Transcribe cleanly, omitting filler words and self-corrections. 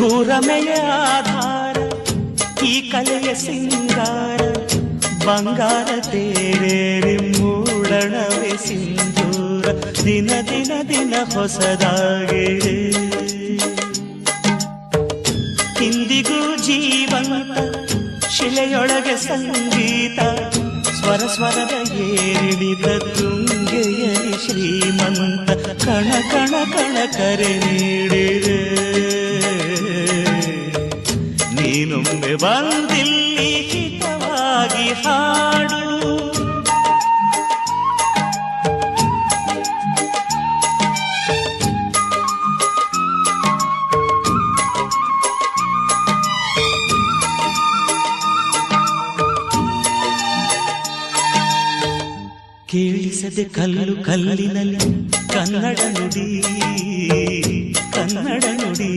ಭೂರಮೆಯ ಆಧಾರ ಈ ಕಲೆಯ ಸಿಂಗಾರ ಬಂಗಾರ ತೇರೇರಿ ಮೂಡಣವೇ ಸಿಂಧೂರ ದಿನ ದಿನ ದಿನ ಹೊಸದಾಗಿದೆ ಇಂದಿಗೂ ಜೀವಂತ ಶಿಲೆಯೊಳಗೆ ಸಂಗೀತ ಸ್ವರ ಸ್ವರದ ಏರಿಳಿದ ತುಂಗೆಯಲಿ ಶ್ರೀಮಂತ ಕಣ ಕಣ ಕಣ ಕರೆ ನೀಡಿದೆ ನೀನೊಮ್ಮೆ ಬಂದಿಲ್ಲಿ ಹಿತವಾಗಿ ಹಾಡು ಕೇಳಿಸದೆ ಕಲ್ಲು ಕಲ್ಲಿನಲ್ಲಿ ಕನ್ನಡ ನುಡಿ ಕನ್ನಡ ನುಡಿ